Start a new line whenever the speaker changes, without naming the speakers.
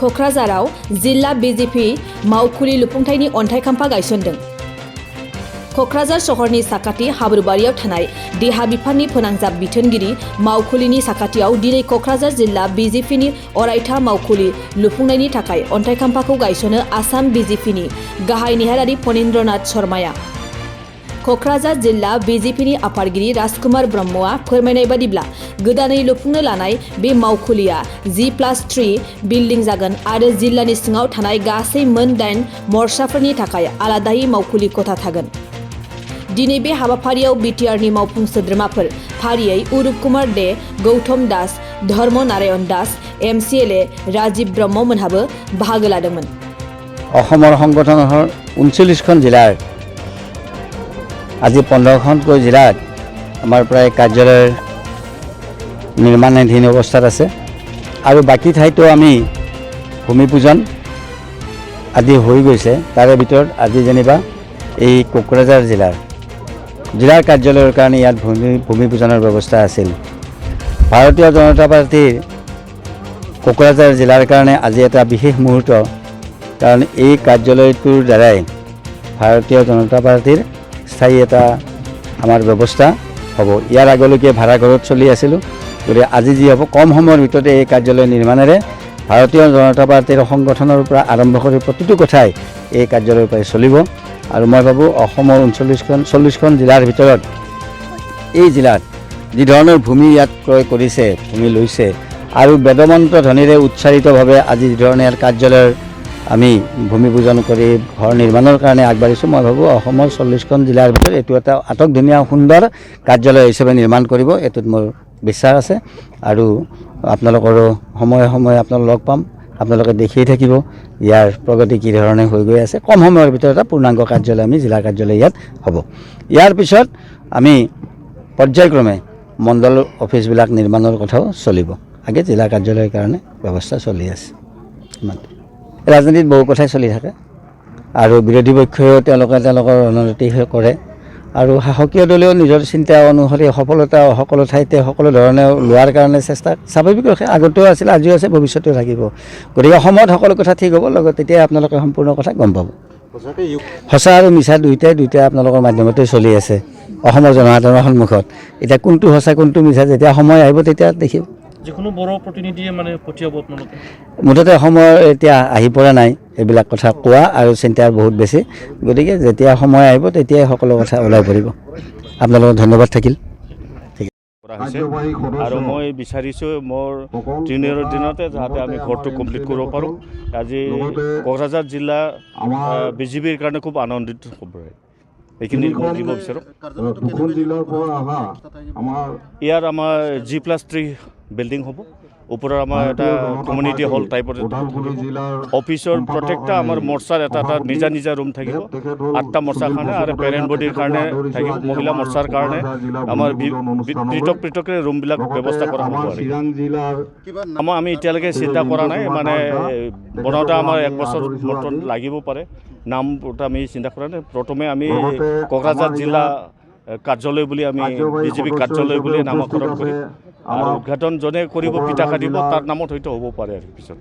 क'क्राझाराव जिल्ला बिजेपि मावखुलि लुफुंथायनि अन्थाइ खाम्फा गायसनदों। क'क्राझार सहरनि साखाथि हाब्रुबारियाव थानाय देहा बिफाननि फोनांजाब बिथोनगिरि मावखुलिनि साखाथियाव दिनै क'क्राझार जिल्ला बिजेपिनि अरायथा मावखुलि लुफुंनायनि थाखाय अन्थाइ खाम्फाखौ गायसनो आसाम बिजेपिनि गाहाय नेहारारि फणीन्द्रनाथ शर्माया। क'क्राझार जिल्ला बिजेपिनि आफादगिरि राजकुमार ब्रह्मआ फोरमायनाय बादिब्ला गोदानै लुफुंनो लानाय बे मावखुलिया G+3 बिल्डिं जागोन आरो जिल्लानि सिङाव थानाय गासै मोन 8 मर्साफोरनि थाखाय आलादायै मावखुलि खथा थागोन। दिनै बे हाबाफारियाव बिटिआरनि मावफुं सोद्रोमाफोर फारियै उरुप कुमार दे, गौतम दास, धर्म नारायण दास, MCLA राजीव ब्रह्म मोनहाबो बाहागो लादोंमोन।
অসমৰ সংগঠনৰ 39খন জিলাৰ আজি 15খনকৈ জিলাত আমাৰ প্ৰায় কাৰ্যালয়ৰ নিৰ্মাণাধীন অৱস্থাত আছে আৰু বাকী ঠাইতো আমি ভূমি পূজন আদি হৈ গৈছে। তাৰে ভিতৰত আজি যেনিবা এই কোকৰাঝাৰ জিলাৰ কাৰ্যালয়ৰ কাৰণে ইয়াত ভূমি পূজনৰ ব্যৱস্থা আছিল। ভাৰতীয় জনতা পাৰ্টিৰ কোকৰাঝাৰ জিলাৰ কাৰণে আজি এটা বিশেষ মুহূৰ্ত, কাৰণ এই কাৰ্যালয়টোৰ দ্বাৰাই ভাৰতীয় জনতা পাৰ্টিৰ স্থায়ী এটা আমাৰ ব্যৱস্থা হ'ব। ইয়াৰ আগলৈকে ভাড়া ঘৰত চলি আছিলোঁ, গতিকে আজি যি হ'ব কম সময়ৰ ভিতৰতে এই কাৰ্যালয় নিৰ্মাণেৰে ভাৰতীয় জনতা পাৰ্টিৰ সংগঠনৰ পৰা আৰম্ভ কৰি প্ৰতিটো কথাই এই কাৰ্যালয়ৰ পৰাই চলিব। আৰু মই ভাবোঁ অসমৰ 40খন জিলাৰ ভিতৰত এই জিলাত যি ধৰণৰ ভূমি ইয়াত ক্ৰয় কৰিছে, ভূমি লৈছে আৰু বেদমন্ত ধ্বনিৰে উচ্চাৰিতভাৱে আজি যি ধৰণে ইয়াৰ কাৰ্যালয়ৰ আমি ভূমি পূজন কৰি ঘৰ নিৰ্মাণৰ কাৰণে আগবাঢ়িছোঁ, মই ভাবোঁ অসমৰ 40খন জিলাৰ ভিতৰত এইটো এটা আটকধুনীয়া সুন্দৰ কাৰ্যালয় হিচাপে নিৰ্মাণ কৰিব, এইটোত মোৰ বিশ্বাস আছে। আৰু আপোনালোকৰো সময়ে সময়ে আপোনালোক লগ পাম, আপোনালোকে দেখিয়ে থাকিব ইয়াৰ প্ৰগতি কি ধৰণে হৈ গৈ আছে। কম সময়ৰ ভিতৰত এটা পূৰ্ণাংগ কাৰ্যালয় আমি জিলা কাৰ্যালয় ইয়াত হ'ব। ইয়াৰ পিছত আমি পৰ্যায়ক্ৰমে মণ্ডল অফিচবিলাক নিৰ্মাণৰ কথাও চলিব। আগে জিলা কাৰ্যালয়ৰ কাৰণে ব্যৱস্থা চলি আছে। ৰাজনীতিত বহু কথাই চলি থাকে আৰু বিৰোধী পক্ষইও তেওঁলোকৰ ৰণনীতি কৰে আৰু শাসকীয় দলেও নিজৰ চিন্তা অনুসৰি সফলতা সকলো ঠাইতে সকলো ধৰণে লোৱাৰ কাৰণে চেষ্টা স্বাভাৱিক ৰখে। আগতেও আছিল, আজিও আছে, ভৱিষ্যতেও থাকিব। গতিকে সময়ত সকলো কথা ঠিক হ'ব, লগত তেতিয়া আপোনালোকে সম্পূৰ্ণ কথা গম পাব। সঁচা আৰু মিছা দুয়োটাই আপোনালোকৰ মাধ্যমতে চলি আছে অসমৰ জনসাধাৰণৰ সন্মুখত। এতিয়া কোনটো সঁচা কোনটো মিছা যেতিয়া সময় আহিব তেতিয়া দেখিব।
যিকোনো বড় প্ৰতিনিধিয়ে পঠিয়াব আপোনালোকে?
মুঠতে সময় এতিয়া আহি পৰা নাই এইবিলাক কথা কোৱা আৰু চিন্তাৰ বহুত বেছি। গতিকে যেতিয়া সময় আহিব তেতিয়াই সকলো কথা ওলাই পৰিব। আপোনালোকক ধন্যবাদ থাকিল।
আৰু মই বিচাৰিছোঁ মোৰ জুনিয়ৰৰ দিনতে যাতে আমি ঘৰটো কমপ্লিট কৰিব পাৰোঁ। আজি কোকৰাঝাৰ জিলা বিজেপিৰ কাৰণে খুব আনন্দিত খবৰ। এইখিনি মই দিব বিচাৰোঁ। ইয়াৰ আমাৰ G+3 বিল্ডিং হ'ব। ওপৰত আমাৰ এটা কমিউনিটি হল টাইপৰ অফিচৰ প্ৰত্যেকটা আমাৰ মৰ্চাৰ এটা নিজা ৰুম থাকিব। 8টা মৰ্চাৰ কাৰণে আৰু পেৰেণ্ট বডিৰ কাৰণে থাকিব। মহিলা মৰ্চাৰ কাৰণে আমাৰ পৃথক ৰুমবিলাক ব্যৱস্থা কৰা হ'ব। আমি এতিয়ালৈকে চিন্তা কৰা নাই, বনাওঁতে আমাৰ 1 বছৰ বৰ্তমান লাগিব পাৰে। নাম আমি চিন্তা কৰা নাই। প্ৰথমে আমি কোকৰাঝাৰ জিলা কাৰ্যালয় বুলি আমি বিজেপি কাৰ্যালয় বুলি নামকৰণ কৰিম আৰু উদ্ঘাটন যোনে কৰিব পিতা কাটিব তাৰ নামত হয়তো হ'ব পাৰে আৰু পিছত।